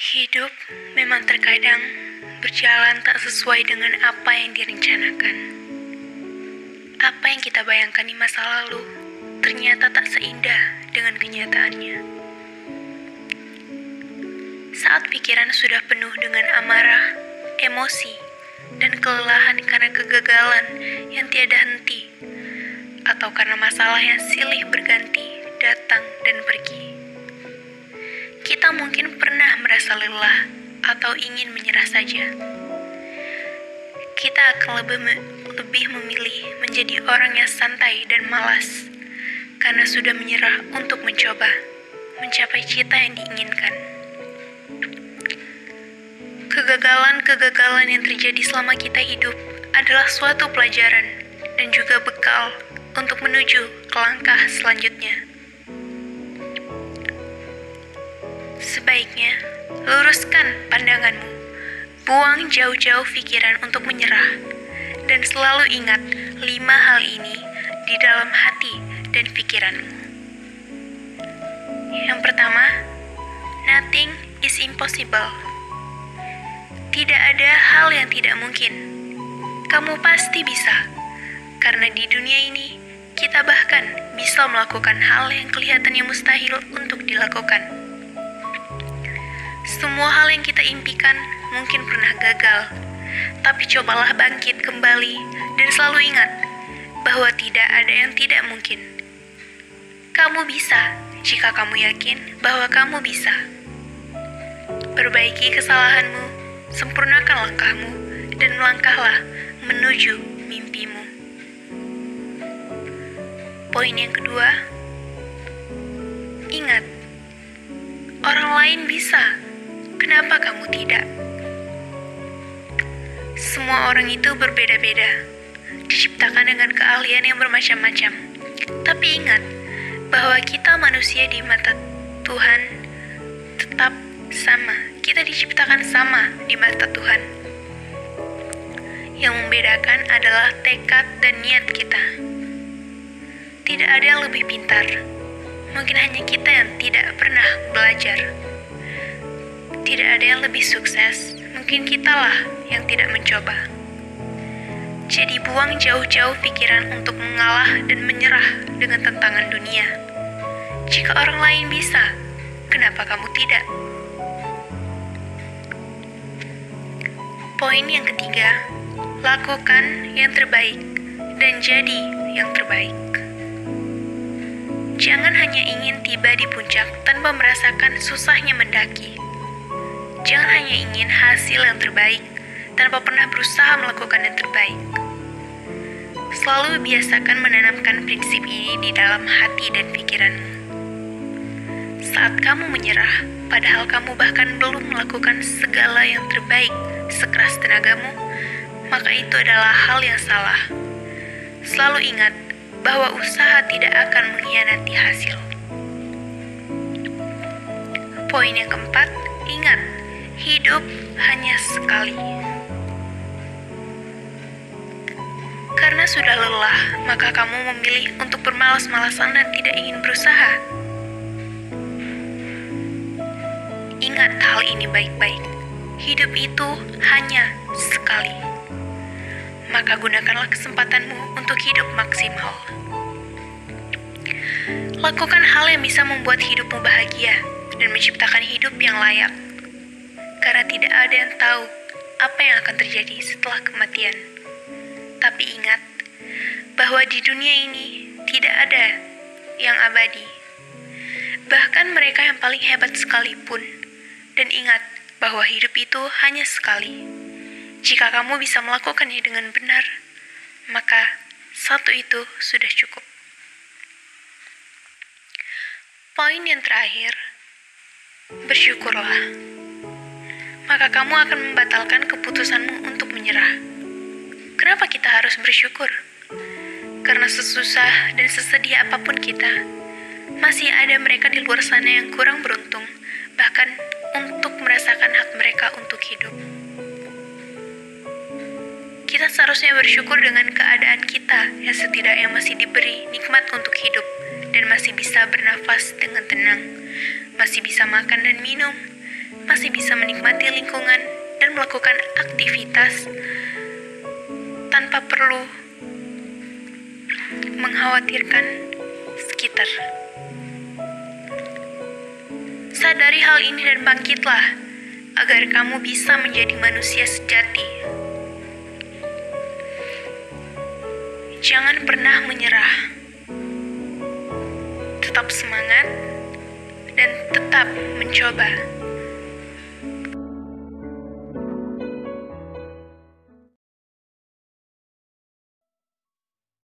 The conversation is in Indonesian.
Hidup memang terkadang berjalan tak sesuai dengan apa yang direncanakan. Apa yang kita bayangkan di masa lalu ternyata tak seindah dengan kenyataannya. Saat pikiran sudah penuh dengan amarah, emosi, dan kelelahan karena kegagalan yang tiada henti, atau karena masalah yang silih berganti, datang dan pergi. Kita mungkin pernah merasa lelah atau ingin menyerah saja. Kita akan lebih memilih menjadi orang yang santai dan malas karena sudah menyerah untuk mencoba mencapai cita yang diinginkan. Kegagalan-kegagalan yang terjadi selama kita hidup adalah suatu pelajaran dan juga bekal untuk menuju ke langkah selanjutnya. Sebaiknya, luruskan pandanganmu, buang jauh-jauh pikiran untuk menyerah, dan selalu ingat 5 hal ini di dalam hati dan pikiranmu. Yang pertama, nothing is impossible. Tidak ada hal yang tidak mungkin. Kamu pasti bisa, karena di dunia ini, kita bahkan bisa melakukan hal yang kelihatannya mustahil untuk dilakukan. Semua hal yang kita impikan mungkin pernah gagal, tapi cobalah bangkit kembali dan selalu ingat bahwa tidak ada yang tidak mungkin. Kamu bisa jika kamu yakin bahwa kamu bisa. Perbaiki kesalahanmu, sempurnakan langkahmu, dan melangkahlah menuju mimpimu. Poin yang kedua, ingat, orang lain bisa. Kenapa kamu tidak? Semua orang itu berbeda-beda, diciptakan dengan keahlian yang bermacam-macam. Tapi ingat, bahwa kita manusia di mata Tuhan tetap sama. Kita diciptakan sama di mata Tuhan. Yang membedakan adalah tekad dan niat kita. Tidak ada yang lebih pintar. Mungkin hanya kita yang tidak pernah belajar. Tidak ada yang lebih sukses, mungkin kitalah yang tidak mencoba. Jadi buang jauh-jauh pikiran untuk mengalah dan menyerah dengan tantangan dunia. Jika orang lain bisa, kenapa kamu tidak? Poin yang ketiga, lakukan yang terbaik dan jadi yang terbaik. Jangan hanya ingin tiba di puncak tanpa merasakan susahnya mendaki. Jangan hanya ingin hasil yang terbaik tanpa pernah berusaha melakukan yang terbaik. Selalu biasakan menanamkan prinsip ini di dalam hati dan pikiranmu. Saat kamu menyerah, padahal kamu bahkan belum melakukan segala yang terbaik sekeras tenagamu, maka itu adalah hal yang salah. Selalu ingat bahwa usaha tidak akan mengkhianati hasil. Poin yang keempat, ingat, hidup hanya sekali. Karena sudah lelah, maka kamu memilih untuk bermalas-malasan dan tidak ingin berusaha. Ingat hal ini baik-baik. Hidup itu hanya sekali. Maka gunakanlah kesempatanmu untuk hidup maksimal. Lakukan hal yang bisa membuat hidupmu bahagia dan menciptakan hidup yang layak. Karena tidak ada yang tahu apa yang akan terjadi setelah kematian. Tapi ingat, bahwa di dunia ini tidak ada yang abadi. Bahkan mereka yang paling hebat sekalipun. Dan ingat, bahwa hidup itu hanya sekali. Jika kamu bisa melakukannya dengan benar, maka satu itu sudah cukup. Poin yang terakhir, bersyukurlah. Maka kamu akan membatalkan keputusanmu untuk menyerah. Kenapa kita harus bersyukur? Karena sesusah dan sesedih apapun kita, masih ada mereka di luar sana yang kurang beruntung, bahkan untuk merasakan hak mereka untuk hidup. Kita seharusnya bersyukur dengan keadaan kita yang setidaknya masih diberi nikmat untuk hidup dan masih bisa bernafas dengan tenang, masih bisa makan dan minum, masih bisa menikmati lingkungan dan melakukan aktivitas tanpa perlu mengkhawatirkan sekitar. Sadari hal ini dan bangkitlah agar kamu bisa menjadi manusia sejati. Jangan pernah menyerah. Tetap semangat dan tetap mencoba.